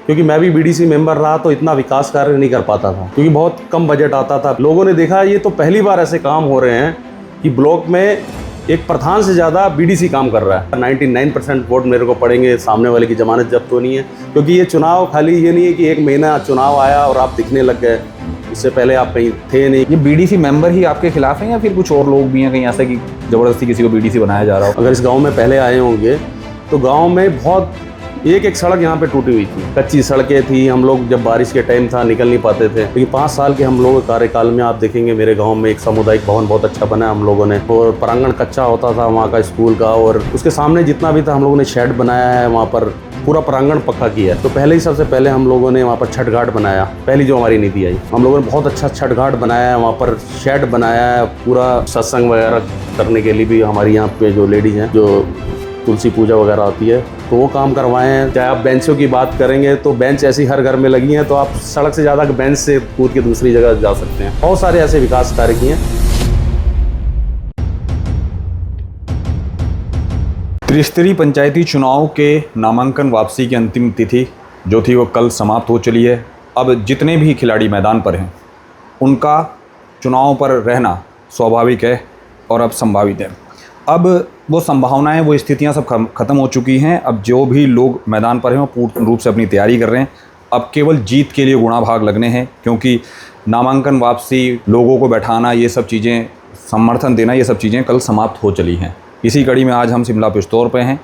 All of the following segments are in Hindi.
क्योंकि मैं भी बीडीसी मेंबर रहा तो इतना विकास कार्य नहीं कर पाता था, क्योंकि बहुत कम बजट आता था। लोगों ने देखा ये तो पहली बार ऐसे काम हो रहे हैं कि ब्लॉक में एक प्रधान से ज़्यादा बीडीसी काम कर रहा है। 99% वोट मेरे को पड़ेंगे, सामने वाले की जमानत जब्त तो नहीं है। क्योंकि ये चुनाव खाली ये नहीं है कि एक महीना चुनाव आया और आप दिखने लग गए, इससे पहले आप कहीं थे नहीं। ये बीडीसी मेंबर ही आपके खिलाफ हैं या फिर कुछ और लोग भी हैं कहीं ऐसे कि ज़बरदस्ती किसी को बीडीसी बनाया जा रहा हो? अगर इस गांव में पहले आए होंगे तो गांव में बहुत एक सड़क यहाँ पे टूटी हुई थी, कच्ची सड़कें थी। हम लोग जब बारिश के टाइम था निकल नहीं पाते थे। लेकिन 5 साल के हम लोगों के कार्यकाल में आप देखेंगे मेरे गांव में एक सामुदायिक भवन बहुत अच्छा बना हम लोगों ने, और प्रांगण कच्चा होता था वहाँ का स्कूल का, और उसके सामने जितना भी था हम लोगों ने शेड बनाया है, वहाँ पर पूरा प्रांगण पक्का किया है। तो पहले ही सबसे पहले हम लोगों ने वहाँ पर छठ घाट बनाया। पहली जो हमारी नीति आई, हम लोगों ने बहुत अच्छा छठ घाट बनाया है, वहाँ पर शेड बनाया है, पूरा सत्संग वगैरह करने के लिए भी हमारी यहाँ पे जो लेडीज़ हैं, जो तुलसी पूजा वगैरह होती है, तो वो काम करवाए हैं। चाहे आप बेंचों की बात करेंगे तो बेंच ऐसी हर घर में लगी हैं, तो आप सड़क से ज़्यादा बेंच से कूद के दूसरी जगह जा सकते हैं। बहुत सारे ऐसे विकास कार्य किए हैं। त्रिस्तरीय पंचायती चुनाव के नामांकन वापसी की अंतिम तिथि जो थी वो कल समाप्त हो चली है। अब जितने भी खिलाड़ी मैदान पर हैं उनका चुनाव पर रहना स्वाभाविक है और अब संभावित है। अब वो संभावनाएं, वो स्थितियां सब ख़त्म हो चुकी हैं। अब जो भी लोग मैदान पर हैं वो पूर्ण रूप से अपनी तैयारी कर रहे हैं। अब केवल जीत के लिए गुणा भाग लगने हैं, क्योंकि नामांकन वापसी, लोगों को बैठाना, ये सब चीज़ें, समर्थन देना, ये सब चीज़ें कल समाप्त हो चली हैं। इसी कड़ी में आज हम शिमला पिस्तौर पे हैं।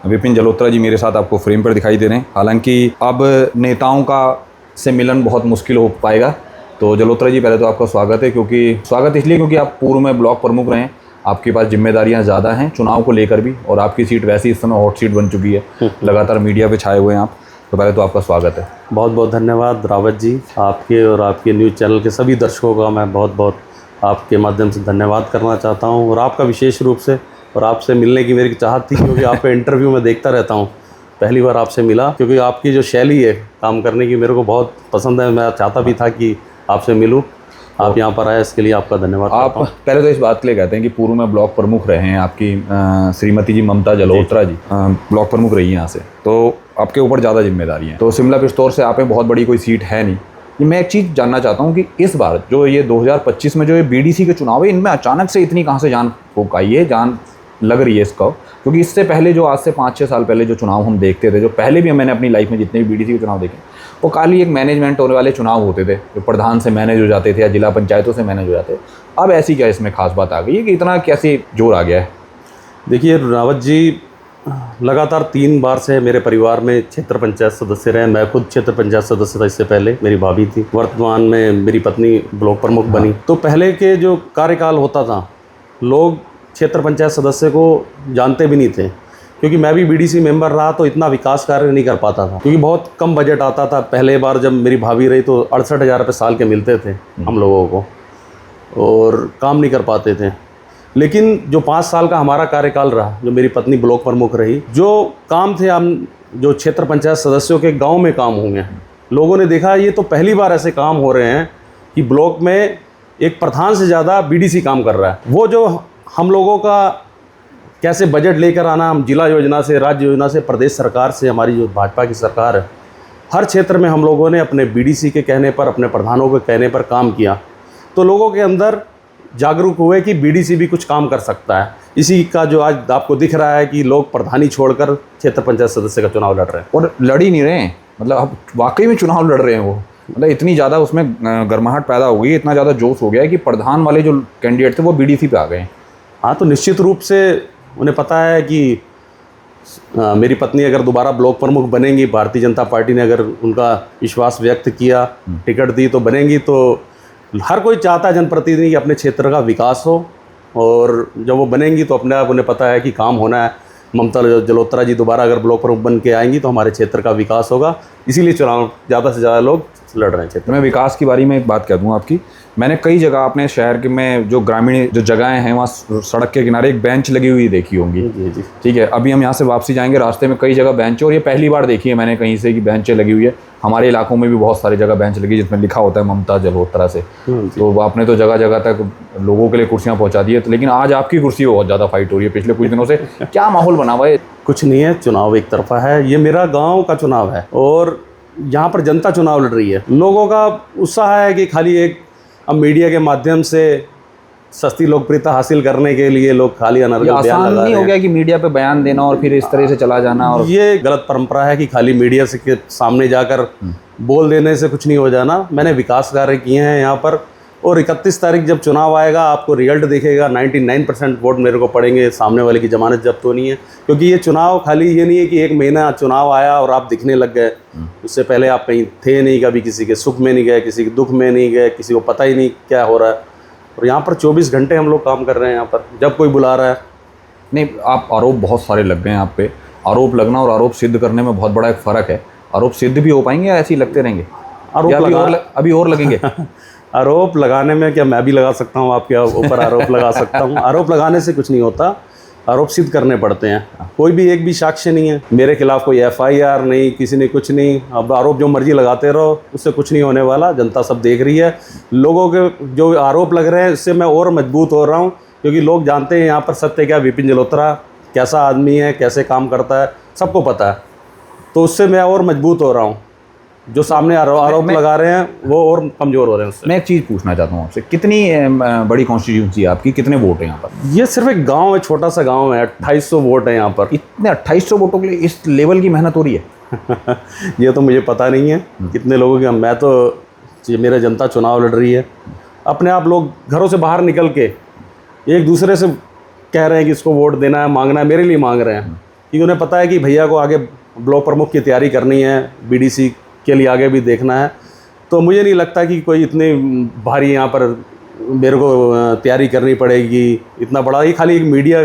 विपिन जलोत्रा जी मेरे साथ आपको फ्रेम पर दिखाई दे रहे हैं। हालांकि अब नेताओं का से मिलन बहुत मुश्किल हो पाएगा। तो जलोत्रा जी, पहले तो आपका स्वागत है, क्योंकि स्वागत इसलिए क्योंकि आप पूर्व में ब्लॉक प्रमुख रहे हैं, आपके पास जिम्मेदारियां ज़्यादा हैं चुनाव को लेकर भी, और आपकी सीट वैसी इस समय हॉट सीट बन चुकी है, लगातार मीडिया पे छाए हुए हैं आप। तो पहले तो आपका स्वागत है। बहुत बहुत धन्यवाद रावत जी, आपके और आपके न्यूज़ चैनल के सभी दर्शकों का मैं बहुत बहुत आपके माध्यम से धन्यवाद करना चाहता हूँ, और आपका विशेष रूप से। और आपसे मिलने की मेरी चाहत थी, क्योंकि आपके इंटरव्यू में देखता रहता हूँ। पहली बार आपसे मिला, क्योंकि आपकी जो शैली है काम करने की मेरे को बहुत पसंद है। मैं चाहता भी था कि आपसे मिलूँ। आप यहाँ पर आए, इसके लिए आपका धन्यवाद। आप पहले तो इस बात के लिए कहते हैं कि पूर्व में ब्लॉक प्रमुख रहे हैं, आपकी श्रीमती जी ममता जलोत्रा जी ब्लॉक प्रमुख रही हैं यहाँ से, तो आपके ऊपर ज़्यादा जिम्मेदारी है। तो शिमला पिस्तौर से आप में बहुत बड़ी कोई सीट है नहीं। ये मैं एक चीज़ जानना चाहता हूँ कि इस बार जो ये 2025 में जो ये बीडीसी के चुनाव है, इनमें अचानक से इतनी कहाँ से जान फूंक आई है, जान लग रही है इसका? क्योंकि इससे पहले जो आज से 5-6 साल पहले जो चुनाव हम देखते थे, जो पहले भी मैंने अपनी लाइफ में जितने भी बीडीसी के चुनाव देखे, वो खाली एक मैनेजमेंट होने वाले चुनाव होते थे, जो प्रधान से मैनेज हो जाते थे या जिला पंचायतों से मैनेज हो जाते थे। अब ऐसी क्या इसमें खास बात आ गई है कि इतना कैसे जोर आ गया है? देखिए रावत जी, लगातार 3 बार से मेरे परिवार में क्षेत्र पंचायत सदस्य रहे। मैं खुद क्षेत्र पंचायत सदस्य था, इससे पहले मेरी भाभी थी, वर्तमान में मेरी पत्नी ब्लॉक प्रमुख बनी। तो पहले के जो कार्यकाल होता था, लोग क्षेत्र पंचायत सदस्य को जानते भी नहीं थे, क्योंकि मैं भी बीडीसी मेंबर रहा तो इतना विकास कार्य नहीं कर पाता था, क्योंकि बहुत कम बजट आता था। पहले बार जब मेरी भाभी रही तो 68,000 रुपये साल के मिलते थे हम लोगों को, और काम नहीं कर पाते थे। लेकिन जो 5 साल का हमारा कार्यकाल रहा, जो मेरी पत्नी ब्लॉक प्रमुख रही, जो काम थे हम जो क्षेत्र पंचायत सदस्यों के गाँव में काम होंगे, लोगों ने देखा ये तो पहली बार ऐसे काम हो रहे हैं कि ब्लॉक में एक प्रधान से ज़्यादा बीडीसी काम कर रहा है। वो जो हम लोगों का कैसे बजट लेकर आना, हम जिला योजना से, राज्य योजना से, प्रदेश सरकार से, हमारी जो भाजपा की सरकार है, हर क्षेत्र में हम लोगों ने अपने बीडीसी के कहने पर, अपने प्रधानों के कहने पर काम किया। तो लोगों के अंदर जागरूक हुए कि बीडीसी भी कुछ काम कर सकता है। इसी का जो आज आपको दिख रहा है कि लोग प्रधानी छोड़कर क्षेत्र पंचायत सदस्य का चुनाव लड़ रहे हैं, और लड़ ही नहीं रहे हैं। मतलब अब वाकई में चुनाव लड़ रहे हैं वो, मतलब इतनी ज़्यादा उसमें गर्माहट पैदा हो गई, इतना ज़्यादा जोश हो गया है कि प्रधान वाले जो कैंडिडेट थे वो बीडीसी पे आ गए। हाँ, तो निश्चित रूप से उन्हें पता है कि मेरी पत्नी अगर दोबारा ब्लॉक प्रमुख बनेंगी, भारतीय जनता पार्टी ने अगर उनका विश्वास व्यक्त किया, टिकट दी तो बनेंगी, तो हर कोई चाहता है जनप्रतिनिधि कि अपने क्षेत्र का विकास हो, और जब वो बनेंगी तो अपने आप उन्हें पता है कि काम होना है। ममता जलोत्रा जी दोबारा अगर ब्लॉक प्रमुख बन के आएंगी तो हमारे क्षेत्र का विकास होगा, इसीलिए चुनाव ज़्यादा से ज़्यादा लोग लड़ रहे हैं क्षेत्र में। विकास की बारी में एक बात कह दूँ आपकी, मैंने कई जगह अपने शहर के में जो ग्रामीण जो जगहें हैं वहाँ सड़क के किनारे एक बेंच लगी हुई देखी होंगी। जी जी, ठीक है। अभी हम यहाँ से वापसी जाएंगे, रास्ते में कई जगह बेंच, और ये पहली बार देखी है मैंने कहीं से कि बेंचें लगी हुई है। हमारे इलाकों में भी बहुत सारी जगह बेंच लगी जिसमें लिखा होता है ममता जलोत्रा से। तो आपने तो जगह जगह तक लोगों के लिए कुर्सियाँ पहुँचा दी है, तो लेकिन आज आपकी कुर्सी बहुत ज़्यादा फाइट हो रही है पिछले कुछ दिनों से। क्या माहौल बना हुआ है? कुछ नहीं है, चुनाव एक तरफा है। ये मेरा गाँव का चुनाव है, और यहाँ पर जनता चुनाव लड़ रही है। लोगों का उत्साह है कि खाली एक अब मीडिया के माध्यम से सस्ती लोकप्रियता हासिल करने के लिए लोग खाली ये अनर्गल बयान आसान लगा नहीं रहे हो हैं। गया कि मीडिया पे बयान देना और फिर इस तरह से चला जाना? और ये गलत परंपरा है कि खाली मीडिया से के सामने जाकर बोल देने से कुछ नहीं हो जाना। मैंने विकास कार्य किए हैं यहाँ पर, और 31 तारीख जब चुनाव आएगा आपको रिजल्ट दिखेगा। 99% वोट मेरे को पड़ेंगे, सामने वाले की जमानत जब्त होनी है। क्योंकि ये चुनाव खाली ये नहीं है कि एक महीना चुनाव आया और आप दिखने लग गए। उससे पहले आप कहीं थे नहीं, कभी किसी के सुख में नहीं गए, किसी के दुख में नहीं गए, किसी को पता ही नहीं क्या हो रहा है। और यहाँ पर 24 घंटे हम लोग काम कर रहे हैं यहाँ पर, जब कोई बुला रहा है। नहीं, आप आरोप बहुत सारे लग गए हैं आप पे। आरोप लगना और आरोप सिद्ध करने में बहुत बड़ा एक फ़र्क है। आरोप सिद्ध भी हो पाएंगे या ऐसे ही लगते रहेंगे? आरोप या अभी और लगेंगे? आरोप लगाने में क्या मैं भी लगा सकता हूँ, आपके ऊपर आरोप लगा सकता हूँ। आरोप लगाने से कुछ नहीं होता, आरोप सिद्ध करने पड़ते हैं। कोई भी एक भी साक्ष्य नहीं है मेरे खिलाफ, कोई FIR नहीं, किसी ने कुछ नहीं। अब आरोप जो मर्जी लगाते रहो, उससे कुछ नहीं होने वाला। जनता सब देख रही है। लोगों के जो आरोप लग रहे हैं इससे मैं और मजबूत हो रहा हूँ, क्योंकि लोग जानते हैं यहाँ पर सत्य क्या, विपिन जलोत्रा कैसा आदमी है, कैसे काम करता है, सबको पता है। तो उससे मैं और मजबूत हो रहा हूँ। जो सामने आरोप लगा रहे हैं वो और कमज़ोर हो रहे हैं उससे। मैं एक चीज़ पूछना चाहता हूँ आपसे, कितनी बड़ी कॉन्स्टिट्यूंसी है आपकी? कितने वोट हैं यहाँ पर? ये सिर्फ एक गांव है, छोटा सा गांव है। 2800 वोट हैं यहाँ पर। इतने 2800 वोटों के लिए इस लेवल की मेहनत हो रही है? ये तो मुझे पता नहीं है कितने लोगों की। मैं तो ये मेरा जनता चुनाव लड़ रही है। अपने आप लोग घरों से बाहर निकल के एक दूसरे से कह रहे हैं कि इसको वोट देना है, मांगना है। मेरे लिए मांग रहे हैं क्योंकि उन्हें पता है कि भैया को आगे ब्लॉक प्रमुख की तैयारी करनी है, BDC के लिए आगे भी देखना है। तो मुझे नहीं लगता कि कोई इतनी भारी यहाँ पर मेरे को तैयारी करनी पड़ेगी। इतना बड़ा ये खाली एक मीडिया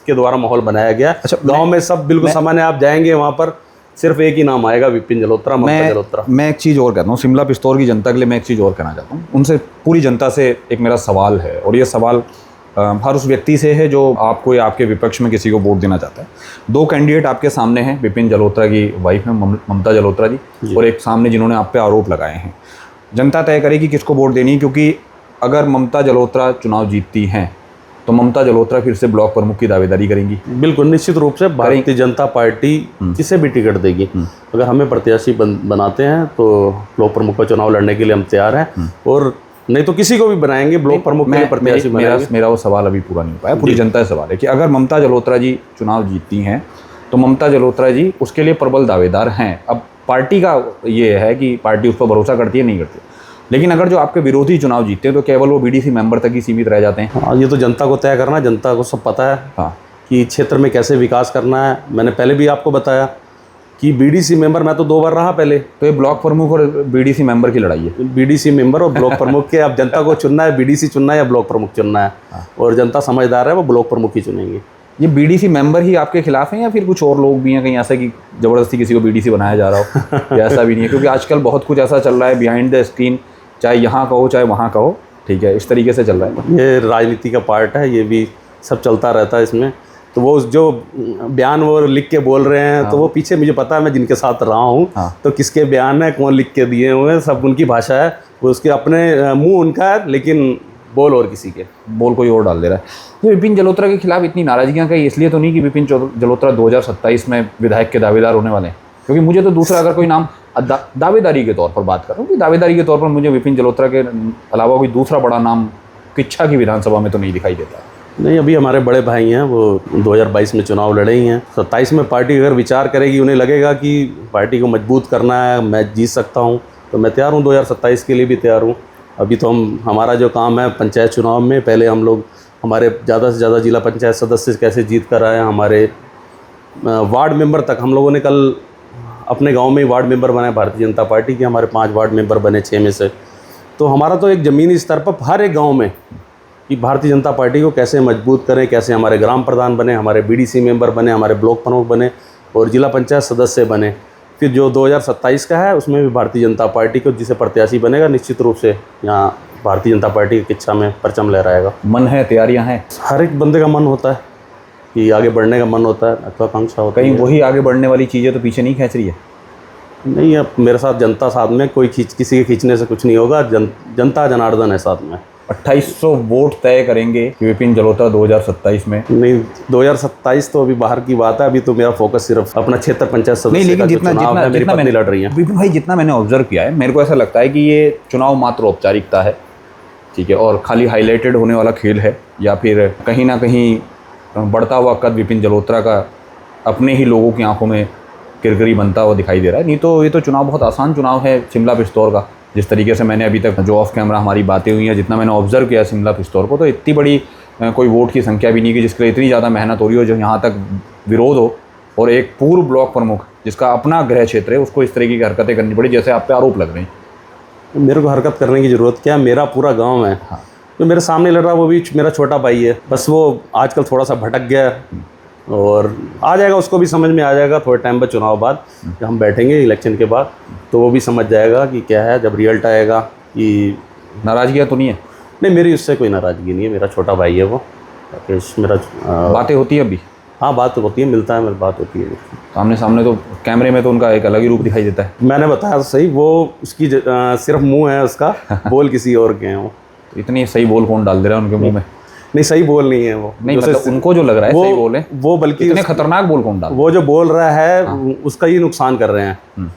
के द्वारा माहौल बनाया गया। अच्छा, गांव में सब बिल्कुल सामान्य, आप जाएंगे वहाँ पर सिर्फ एक ही नाम आएगा, विपिन जलोत्रा, ममता जलोत्रा। मैं एक चीज़ और कहता हूँ, शिमला पिस्तौर की जनता के लिए मैं एक चीज़ और कहना चाहता हूँ। उनसे, पूरी जनता से एक मेरा सवाल है, और ये सवाल हर उस व्यक्ति से है जो आपको या आपके विपक्ष में किसी को वोट देना चाहता है। 2 कैंडिडेट आपके सामने हैं, विपिन जलोत्रा की वाइफ है ममता जलोत्रा जी, और एक सामने जिन्होंने आप पे आरोप लगाए हैं। जनता तय करेगी किसको वोट देनी है, क्योंकि अगर ममता जलोत्रा चुनाव जीतती हैं तो ममता जलोत्रा फिर से ब्लॉक प्रमुख की दावेदारी करेंगी। बिल्कुल निश्चित रूप से भारतीय जनता पार्टी किसे भी टिकट देगी। अगर हमें प्रत्याशी बनाते हैं तो ब्लॉक प्रमुख का चुनाव लड़ने के लिए हम तैयार हैं, और नहीं तो किसी को भी बनाएंगे ब्लॉक प्रमुख के लिए प्रत्याशी बनाएंगे। मेरा वो सवाल अभी पूरा नहीं हो पाया। पूरी जनता से सवाल है कि अगर ममता जलोत्रा जी चुनाव जीतती हैं तो ममता जलोत्रा जी उसके लिए प्रबल दावेदार हैं। अब पार्टी का ये है कि पार्टी उस पर भरोसा करती है, नहीं करती। लेकिन अगर जो आपके विरोधी चुनाव जीतते हैं तो केवल वो BDC मेंबर तक ही सीमित रह जाते हैं। हाँ, ये तो जनता को तय करना है। जनता को सब पता है हाँ कि क्षेत्र में कैसे विकास करना है। मैंने पहले भी आपको बताया कि BDC मेंबर मैं तो 2 बार रहा पहले। तो ये ब्लॉक प्रमुख और BDC मेंबर की लड़ाई है। BDC मेंबर और ब्लॉक प्रमुख के, अब जनता को चुनना है, BDC चुनना है या ब्लॉक प्रमुख चुनना है। और जनता समझदार है, वो ब्लॉक प्रमुख ही चुनेंगे। ये BDC मेंबर ही आपके खिलाफ हैं या फिर कुछ और लोग भी हैं कहीं ऐसा कि ज़बरदस्ती किसी को BDC बनाया जा रहा हो? या ऐसा भी नहीं है? क्योंकि आजकल बहुत कुछ ऐसा चल रहा है बिहाइंड द स्क्रीन, चाहे यहाँ कहो चाहे वहाँ कहो, ठीक है, इस तरीके से चल रहा है। ये राजनीति का पार्ट है, ये भी सब चलता रहता है इसमें। तो वो जो बयान वो लिख के बोल रहे हैं, तो वो पीछे मुझे पता है, मैं जिनके साथ रहा हूँ, तो किसके बयान है, कौन लिख के दिए हुए हैं, सब उनकी भाषा है। वो उसके अपने मुंह उनका है, लेकिन बोल और किसी के, बोल कोई और डाल दे रहा है। तो विपिन जलोत्रा के खिलाफ इतनी नाराजगियाँ कहीं इसलिए तो नहीं कि विपिन जलोत्रा 2027 में विधायक के दावेदार होने वाले हैं? क्योंकि मुझे तो दूसरा अगर कोई नाम दावेदारी के तौर पर बात कर रहा हूँ कि दावेदारी के तौर पर मुझे विपिन जलोत्रा के अलावा कोई दूसरा बड़ा नाम किच्छा की विधानसभा में तो नहीं दिखाई देता। नहीं, अभी हमारे बड़े भाई हैं, वो 2022 में चुनाव लड़े ही हैं। 27 में पार्टी अगर विचार करेगी, उन्हें लगेगा कि पार्टी को मजबूत करना है, मैं जीत सकता हूँ, तो मैं तैयार हूँ। 2027 के लिए भी तैयार हूँ। अभी तो हमारा जो काम है पंचायत चुनाव में, पहले हम लोग हमारे ज़्यादा से ज़्यादा जिला पंचायत सदस्य कैसे जीत कर आए हैं। हमारे वार्ड मेंबर तक हम लोगों ने कल अपने गांव में ही वार्ड मेंबर बनाए भारतीय जनता पार्टी के। हमारे 5 वार्ड मेंबर बने 6 में से। तो हमारा तो एक ज़मीनी स्तर पर हर एक गांव में कि भारतीय जनता पार्टी को कैसे मजबूत करें, कैसे हमारे ग्राम प्रधान बने, हमारे BDC मेंबर बने, हमारे ब्लॉक प्रमुख बने और जिला पंचायत सदस्य बने। फिर जो 2027 का है उसमें भी भारतीय जनता पार्टी को जिसे प्रत्याशी बनेगा, निश्चित रूप से यहाँ भारतीय जनता पार्टी की इच्छा में परचम लहराएगा। मन है, तैयारियाँ हैं? हर एक बंदे का मन होता है कि आगे बढ़ने का मन होता है, महत्वाकांक्षा होता है। कहीं वही आगे बढ़ने वाली चीज़ें तो पीछे नहीं खींच रही है? नहीं, अब मेरे साथ जनता साथ में, कोई किसी के खींचने से कुछ नहीं होगा। जनता जनार्दन है साथ में। 2800 वोट तय करेंगे कि विपिन जलोटा 2027 में? नहीं, 2027 तो अभी बाहर की बात है। अभी तो मेरा फोकस सिर्फ अपना क्षेत्र पंचायत नहीं, सदस्य लेकिन का जो जितना चुनाव जितना है, मेरी जितना पत्नी मैंने लड़ रही है। विपिन भाई, जितना मैंने ऑब्जर्व किया है, मेरे को ऐसा लगता है कि ये चुनाव मात्र औपचारिकता है, ठीक है, और खाली हाईलाइटेड होने वाला खेल है, या फिर कहीं ना कहीं बढ़ता हुआ कद विपिन जलोत्रा का अपने ही लोगों की आंखों में किरकिरी बनता हुआ दिखाई दे रहा है। नहीं तो ये तो चुनाव बहुत आसान चुनाव है शिमला पिस्तौर का। जिस तरीके से मैंने अभी तक जो ऑफ कैमरा हमारी बातें हुई हैं, जितना मैंने ऑब्जर्व किया शिमला पिस्तौर को, तो इतनी बड़ी कोई वोट की संख्या भी नहीं कि जिसके लिए इतनी ज़्यादा मेहनत हो रही हो, जो यहाँ तक विरोध हो, और एक पूर्व ब्लॉक प्रमुख जिसका अपना गृह क्षेत्र है उसको इस तरीके की हरकतें करनी पड़ी जैसे आप पे आरोप लग रहे हैं। मेरे को हरकत करने की ज़रूरत क्या है? मेरा पूरा गांव है। हाँ। जो मेरे सामने लड़ रहा है वो भी मेरा छोटा भाई है, बस वो आजकल थोड़ा सा भटक गया है, और आ जाएगा, उसको भी समझ में आ जाएगा थोड़े टाइम बाद, चुनाव बाद जब हम बैठेंगे इलेक्शन के बाद, तो वो भी समझ जाएगा कि क्या है। जब रिजल्ट आएगा कि नाराज़गी तो नहीं है? नहीं, मेरी उससे कोई नाराज़गी नहीं है। मेरा छोटा भाई है वो, राकेश मेरा। बातें होती है अभी? हाँ, बात तो होती है, मिलता है, मेरी बात होती है। सामने सामने तो कैमरे में तो उनका एक अलग ही रूप दिखाई देता है। मैंने बताया तो सही, वो उसकी सिर्फ मुंह है उसका, बोल किसी और के हैं वो। इतनी सही बोल कौन डाल दे रहा है उनके मुंह में? नहीं, सही बोल नहीं है वो। नहीं, मतलब उनको जो लग रहा है सही बोल है, वो बल्कि इतने खतरनाक बोल कौन डाल? वो जो बोल रहा है उसका ही नुकसान कर रहे हैं।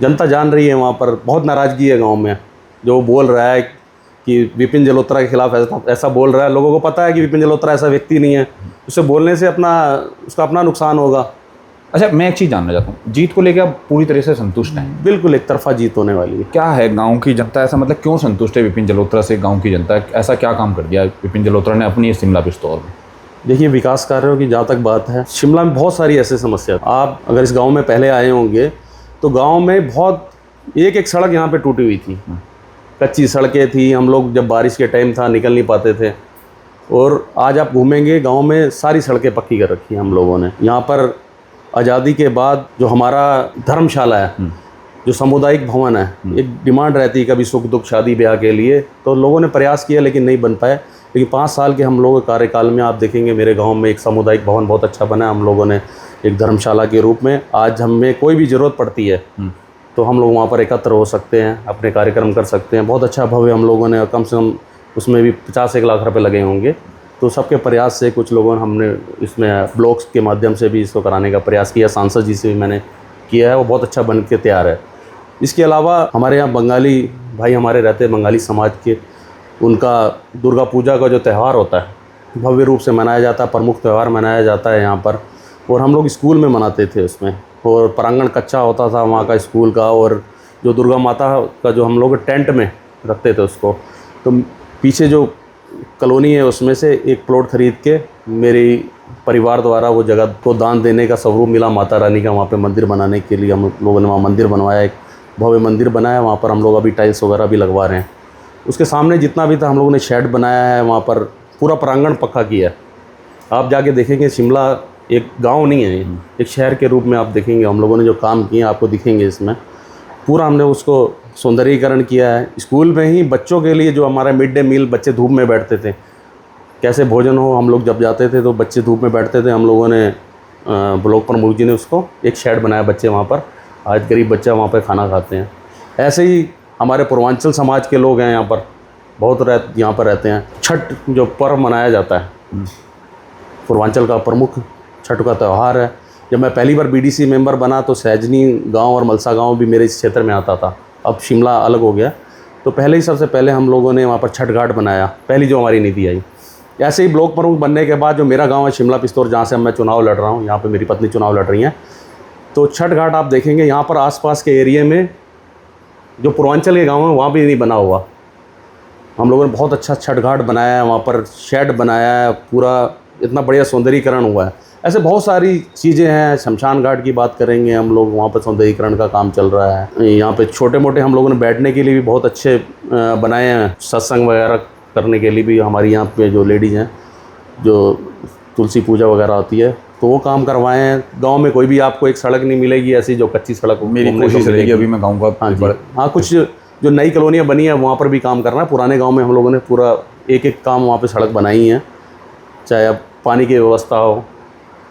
जनता जान रही है, वहाँ पर बहुत नाराज़गी है गांव में। जो बोल रहा है कि विपिन जलोत्रा के खिलाफ ऐसा बोल रहा है, लोगों को पता है कि विपिन जलोत्रा ऐसा व्यक्ति नहीं है, उसे बोलने से उसका अपना नुकसान होगा। अच्छा, मैं एक चीज़ जानना चाहता हूँ, जीत को लेकर आप पूरी तरह से संतुष्ट हैं? बिल्कुल एक तरफा जीत होने वाली है। क्या है गांव की जनता ऐसा, मतलब क्यों संतुष्ट है विपिन जलोत्रा से? गांव की जनता ऐसा क्या काम कर दिया विपिन जलोत्रा ने अपनी शिमला पिस्तौर में? देखिए, विकास कार्यों की जहाँ तक बात है, शिमला में बहुत सारी ऐसी समस्या। आप अगर इस गांव में पहले आए होंगे तो गांव में बहुत एक एक सड़क यहाँ पे टूटी हुई थी, कच्ची सड़कें थी। हम लोग जब बारिश के टाइम था निकल नहीं पाते थे, और आज आप घूमेंगे गांव में सारी सड़कें पक्की कर रखी हैं हम लोगों ने। यहाँ पर आज़ादी के बाद जो हमारा धर्मशाला है, जो सामुदायिक भवन है, एक डिमांड रहती है कभी सुख दुख शादी ब्याह के लिए, तो लोगों ने प्रयास किया लेकिन नहीं बन पाए। लेकिन 5 साल के हम लोगों के कार्यकाल में आप देखेंगे मेरे गांव में एक सामुदायिक भवन बहुत अच्छा बना है। हम लोगों ने एक धर्मशाला के रूप में, आज हमें कोई भी ज़रूरत पड़ती है तो हम लोग वहाँ पर एकत्र हो सकते हैं, अपने कार्यक्रम कर सकते हैं। बहुत अच्छा भव्य हम लोगों ने, कम से कम उसमें भी 50-1 लाख रुपए लगे होंगे। तो सबके प्रयास से कुछ लोगों ने, हमने इसमें ब्लॉक्स के माध्यम से भी इसको कराने का प्रयास किया, सांसद जी से भी मैंने किया है, वो बहुत अच्छा बन के तैयार है। इसके अलावा हमारे यहाँ बंगाली भाई हमारे रहते हैं, बंगाली समाज के, उनका दुर्गा पूजा का जो त्यौहार होता है भव्य रूप से मनाया जाता है, प्रमुख त्यौहार मनाया जाता है यहाँ पर। और हम लोग स्कूल में मनाते थे उसमें, और प्रांगण कच्चा होता था वहाँ का स्कूल का, और जो दुर्गा माता का जो हम लोग टेंट में रखते थे उसको, तो पीछे जो कॉलोनी है उसमें से एक प्लॉट खरीद के मेरी परिवार द्वारा वो जगह को दान देने का स्वरूप मिला माता रानी का। वहाँ पे मंदिर बनाने के लिए हम लोगों ने वहाँ मंदिर बनवाया, एक भव्य मंदिर बनाया। वहाँ पर हम लोग अभी टाइल्स वगैरह भी लगवा रहे हैं। उसके सामने जितना भी था हम लोगों ने शेड बनाया है, वहाँ पर पूरा प्रांगण पक्का किया है। आप जाके देखेंगे शिमला एक गांव नहीं है, एक शहर के रूप में आप देखेंगे हम लोगों ने जो काम किए आपको दिखेंगे। इसमें पूरा हमने उसको सौंदर्यीकरण किया है। स्कूल में ही बच्चों के लिए जो हमारा मिड डे मील, बच्चे धूप में बैठते थे, कैसे भोजन हो, हम लोग जब जाते थे तो बच्चे धूप में बैठते थे, हम लोगों ने ब्लॉक प्रमुख जी ने उसको एक शेड बनाया, बच्चे वहाँ पर, आज गरीब बच्चा वहाँ पर खाना खाते हैं। ऐसे ही हमारे पूर्वांचल समाज के लोग हैं यहाँ पर, बहुत यहाँ पर रहते हैं। छठ जो पर्व मनाया जाता है, पूर्वांचल का प्रमुख छठ का त्यौहार है। जब मैं पहली बार बीडीसी मेंबर बना तो सैजनी गांव और मलसा गांव भी मेरे इस क्षेत्र में आता था। अब शिमला अलग हो गया, तो पहले ही सबसे पहले हम लोगों ने वहाँ पर छठ घाट बनाया, पहली जो हमारी नीति आई। ऐसे ही ब्लॉक प्रमुख बनने के बाद जो मेरा गांव है शिमला पिस्तौर, जहाँ से मैं चुनाव लड़ रहा हूँ, यहाँ पर मेरी पत्नी चुनाव लड़ रही हैं, तो छठ घाट आप देखेंगे यहाँ पर आसपास के एरिए में जो पूर्वांचल के गाँव हैं वहाँ भी नहीं बना हुआ। हम लोगों ने बहुत अच्छा छठ घाट बनाया है, वहाँ पर शेड बनाया है, पूरा इतना बढ़िया सौंदर्यीकरण हुआ है। ऐसे बहुत सारी चीज़ें हैं। शमशान घाट की बात करेंगे हम लोग, वहाँ पर सौंदर्यीकरण का काम चल रहा है। यहाँ पे छोटे मोटे हम लोगों ने बैठने के लिए भी बहुत अच्छे बनाए हैं, सत्संग वगैरह करने के लिए भी। हमारी यहाँ पे जो लेडीज़ हैं, जो तुलसी पूजा वगैरह होती है, तो वो काम करवाए हैं। गांव में कोई भी आपको एक सड़क नहीं मिलेगी ऐसी जो कच्ची सड़क हो। मेरी कोशिश रहेगी अभी मैं गाँव का। हाँ जी, हाँ, कुछ जो नई कॉलोनियाँ बनी है वहाँ पर भी काम करना है। पुराने गाँव में हम लोगों ने पूरा एक काम वहाँ पर सड़क बनाई है। चाहे अब पानी की व्यवस्था हो,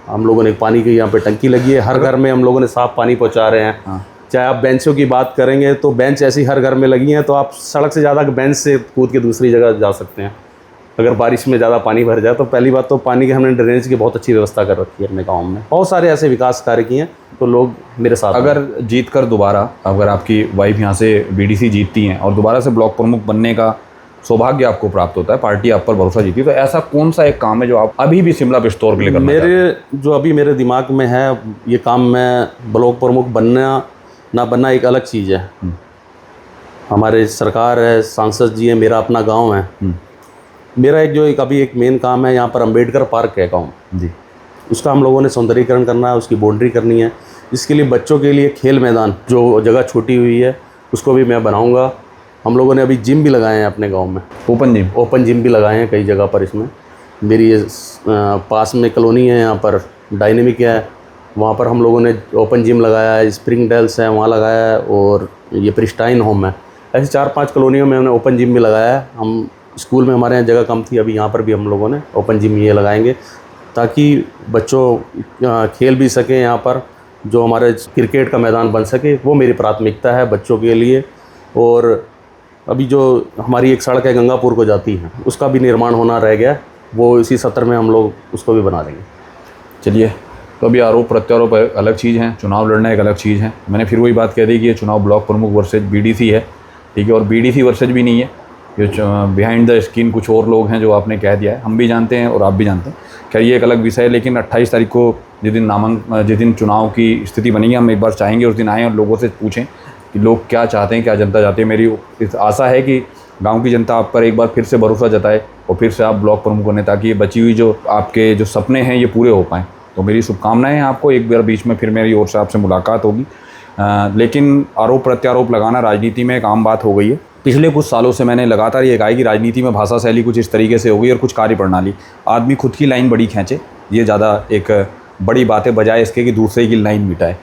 हम लोगों ने पानी की यहाँ पे टंकी लगी है, हर घर में हम लोगों ने साफ़ पानी पहुँचा रहे हैं। चाहे आप बेंचों की बात करेंगे तो बेंच ऐसी हर घर में लगी हैं, तो आप सड़क से ज़्यादा बेंच से कूद के दूसरी जगह जा सकते हैं। अगर बारिश में ज़्यादा पानी भर जाए तो पहली बात तो पानी की हमने ड्रेनेज की बहुत अच्छी व्यवस्था कर रखी है अपने गांव में। बहुत सारे ऐसे विकास कार्य किए हैं, तो लोग मेरे साथ हैं। अगर जीत कर दोबारा, अगर आपकी वाइफ यहाँ से बीडीसी जीतती हैं और दोबारा से ब्लॉक प्रमुख बनने का सौभाग्य आपको प्राप्त होता है, पार्टी आप पर भरोसा जीती, तो ऐसा कौन सा एक काम है जो आप अभी भी शिमला बिस्तौर के लिए करना चाहते हैं? जो अभी मेरे दिमाग में है ये काम, मैं ब्लॉक प्रमुख बनना ना बनना एक अलग चीज़ है। हमारे सरकार है, सांसद जी है, मेरा अपना गांव है। मेरा एक अभी एक मेन काम है, यहाँ पर अंबेडकर पार्क है गांव जी, उसका हम लोगों ने सौंदर्यीकरण करना है, उसकी बाउंड्री करनी है। इसके लिए बच्चों के लिए खेल मैदान, जो जगह छोटी हुई है उसको भी मैं बनाऊंगा। हम लोगों ने अभी जिम भी लगाए हैं अपने गांव में, ओपन जिम भी लगाए हैं कई जगह पर। इसमें मेरी ये पास में कॉलोनी है, यहाँ पर डायनेमिक है, वहाँ पर हम लोगों ने ओपन जिम लगाया है। स्प्रिंग डेल्स है वहाँ लगाया है, और ये प्रिस्टाइन होम है। ऐसे 4-5 कॉलोनियों में हमने ओपन जिम भी लगाया है। हम स्कूल में हमारे यहाँ जगह कम थी, अभी यहाँ पर भी हम लोगों ने ओपन जिम ये लगाएंगे ताकि बच्चों खेल भी सकें यहाँ पर। जो हमारे क्रिकेट का मैदान बन सके, वो मेरी प्राथमिकता है बच्चों के लिए। और अभी जो हमारी एक सड़क है गंगापुर को जाती है, उसका भी निर्माण होना रह गया, वो इसी सत्र में हम लोग उसको भी बना देंगे। चलिए, तो अभी आरोप प्रत्यारोप अलग चीज़ हैं, चुनाव लड़ना एक अलग चीज़ है। मैंने फिर वही बात कह दी कि ये चुनाव ब्लॉक प्रमुख वर्सेज बीडीसी है, ठीक है, और बीडीसी वर्सेज भी नहीं है, ये बिहाइंड द स्क्रीन कुछ और लोग हैं जो आपने कह दिया है, हम भी जानते हैं और आप भी जानते हैं। खैर ये एक अलग विषय है, लेकिन 28 तारीख को जिस दिन चुनाव की स्थिति बनेगी, हम एक बार चाहेंगे उस दिन आएँ और लोगों से पूछें कि लोग क्या चाहते हैं, क्या जनता चाहती है। मेरी इस आशा है कि गांव की जनता आप पर एक बार फिर से भरोसा जताए और फिर से आप ब्लॉक प्रमुख बने, ताकि ये बची हुई जो आपके जो सपने हैं ये पूरे हो पाएँ। तो मेरी शुभकामनाएं हैं आपको। एक बार बीच में फिर मेरी ओर से आपसे मुलाकात होगी। लेकिन आरोप प्रत्यारोप लगाना राजनीति में एक आम बात हो गई है। पिछले कुछ सालों से मैंने लगातार ये कहा है कि राजनीति में भाषा शैली कुछ इस तरीके से हो गई और कुछ कार्यप्रणाली, आदमी खुद की लाइन बड़ी खींचे, ये ज़्यादा एक बड़ी बात है, बजाय इसके कि दूसरे की लाइन मिटाए।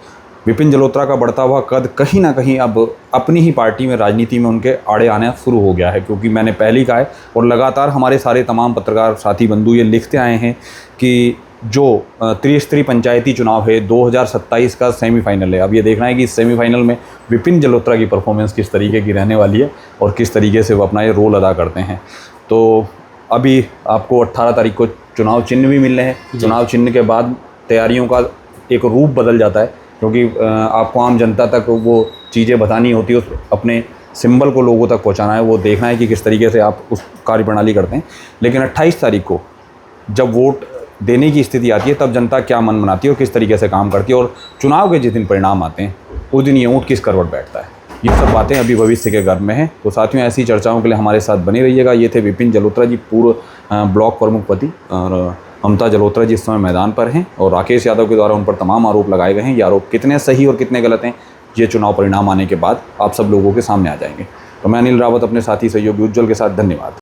विपिन जलोत्रा का बढ़ता हुआ कद कहीं ना कहीं अब अपनी ही पार्टी में, राजनीति में उनके आड़े आना शुरू हो गया है, क्योंकि मैंने पहले ही कहा है और लगातार हमारे सारे तमाम पत्रकार साथी बंधु ये लिखते आए हैं कि जो त्रिस्तरीय पंचायती चुनाव है 2027 का सेमीफाइनल है। अब ये देखना है कि इस सेमीफाइनल में विपिन जलोत्रा की परफॉर्मेंस किस तरीके की रहने वाली है और किस तरीके से वो अपना ये रोल अदा करते हैं। तो अभी आपको 18 तारीख को चुनाव चिन्ह भी मिलने हैं। चुनाव चिन्ह के बाद तैयारियों का एक रूप बदल जाता है, क्योंकि आपको आम जनता तक वो चीज़ें बतानी होती है, उस अपने सिंबल को लोगों तक पहुंचाना है, वो देखना है कि किस तरीके से आप उस कार्यप्रणाली करते हैं। लेकिन 28 तारीख को जब वोट देने की स्थिति आती है, तब जनता क्या मन बनाती है और किस तरीके से काम करती है, और चुनाव के जिस दिन परिणाम आते हैं उस दिन ये ऊँट किस करवट बैठता है, ये सब बातें अभी भविष्य के गर्भ में हैं। तो साथियों, ऐसी चर्चाओं के लिए हमारे साथ बने रहिएगा। ये थे विपिन जलोत्रा जी, पूर्व ब्लॉक प्रमुख पति, और ममता जलोत्रा जी इस समय मैदान पर हैं और राकेश यादव के द्वारा उन पर तमाम आरोप लगाए गए हैं। ये आरोप कितने सही और कितने गलत हैं, ये चुनाव परिणाम आने के बाद आप सब लोगों के सामने आ जाएंगे। तो मैं अनिल रावत अपने साथी सहयोगी उज्जवल के साथ, धन्यवाद।